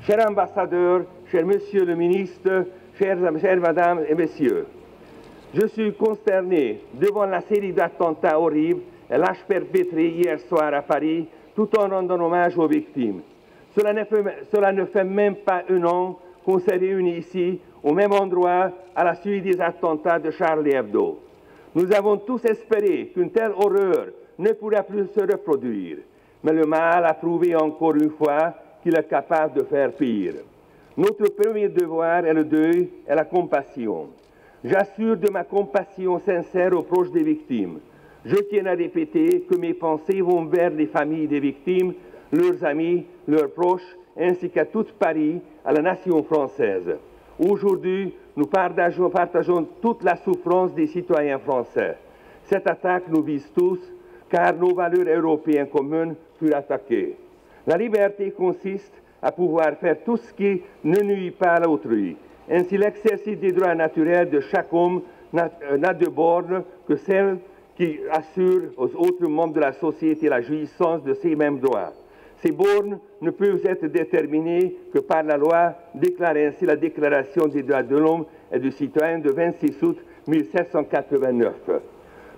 Cher ambassadeur, cher monsieur le ministre, chères mesdames et messieurs, je suis consterné devant la série d'attentats horribles et lâches perpétrés hier soir à Paris, tout en rendant hommage aux victimes. Cela ne fait même pas un an qu'on s'est réunis ici, au même endroit, à la suite des attentats de Charlie Hebdo. Nous avons tous espéré qu'une telle horreur ne pourra plus se reproduire, mais le mal a prouvé encore une fois qu'il est capable de faire pire. Notre premier devoir est le deuil et la compassion. J'assure de ma compassion sincère aux proches des victimes. Je tiens à répéter que mes pensées vont vers les familles des victimes, leurs amis, leurs proches, ainsi qu'à toute Paris, à la nation française. Aujourd'hui, nous partageons toute la souffrance des citoyens français. Cette attaque nous vise tous, car nos valeurs européennes communes furent attaquées. La liberté consiste à pouvoir faire tout ce qui ne nuit pas à autrui. Ainsi, l'exercice des droits naturels de chaque homme n'a de borne que celle qui assure aux autres membres de la société la jouissance de ces mêmes droits. Ces bornes ne peuvent être déterminées que par la loi, déclare ainsi la Déclaration des droits de l'homme et du citoyen de 26 août 1789.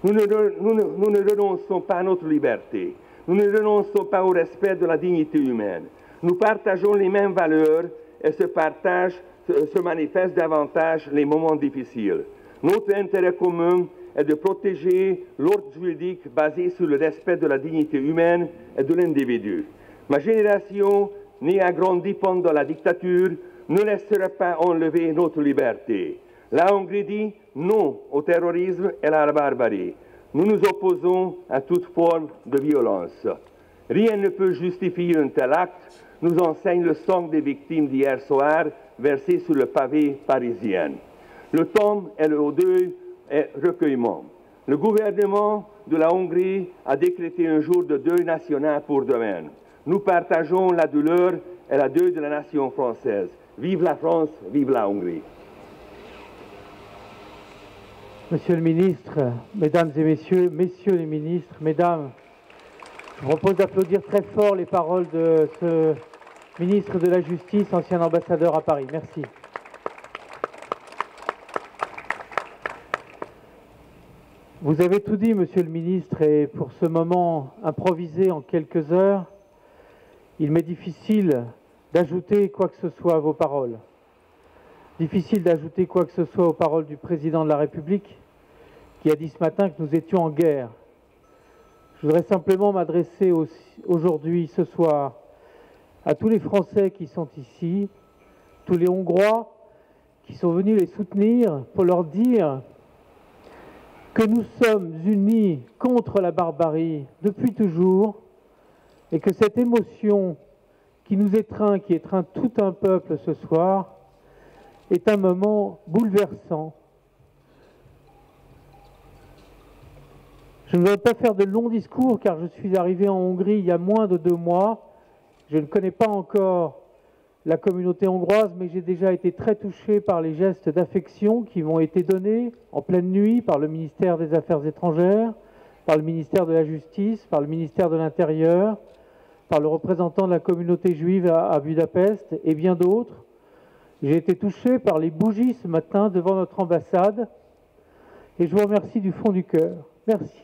Nous ne renonçons pas à notre liberté. Nous ne renonçons pas au respect de la dignité humaine. Nous partageons les mêmes valeurs et ce partage se manifeste davantage les moments difficiles. Notre intérêt commun est de protéger l'ordre juridique basé sur le respect de la dignité humaine et de l'individu. Ma génération, née et grandie pendant la dictature, ne laissera pas enlever notre liberté. La Hongrie dit non au terrorisme et à la barbarie. Nous nous opposons à toute forme de violence. Rien ne peut justifier un tel acte, nous enseigne le sang des victimes d'hier soir versé sur le pavé parisien. Le temps est le deuil et recueillement. Le gouvernement de la Hongrie a décrété un jour de deuil national pour demain. Nous partageons la douleur et la deuil de la nation française. Vive la France, vive la Hongrie. Monsieur le ministre, mesdames et messieurs, messieurs les ministres, mesdames, je vous propose d'applaudir très fort les paroles de ce ministre de la Justice, ancien ambassadeur à Paris. Merci. Vous avez tout dit, monsieur le ministre, et pour ce moment improvisé en quelques heures, il m'est difficile d'ajouter quoi que ce soit à vos paroles. Difficile d'ajouter quoi que ce soit aux paroles du président de la République qui a dit ce matin que nous étions en guerre. Je voudrais simplement m'adresser aujourd'hui, ce soir, à tous les Français qui sont ici, tous les Hongrois qui sont venus les soutenir pour leur dire que nous sommes unis contre la barbarie depuis toujours et que cette émotion qui nous étreint, qui étreint tout un peuple ce soir, est un moment bouleversant. Je ne vais pas faire de longs discours car je suis arrivé en Hongrie il y a moins de 2 mois. Je ne connais pas encore la communauté hongroise, mais j'ai déjà été très touché par les gestes d'affection qui m'ont été donnés en pleine nuit par le ministère des Affaires étrangères, par le ministère de la Justice, par le ministère de l'Intérieur, par le représentant de la communauté juive à Budapest et bien d'autres. J'ai été touché par les bougies ce matin devant notre ambassade et je vous remercie du fond du cœur. Merci.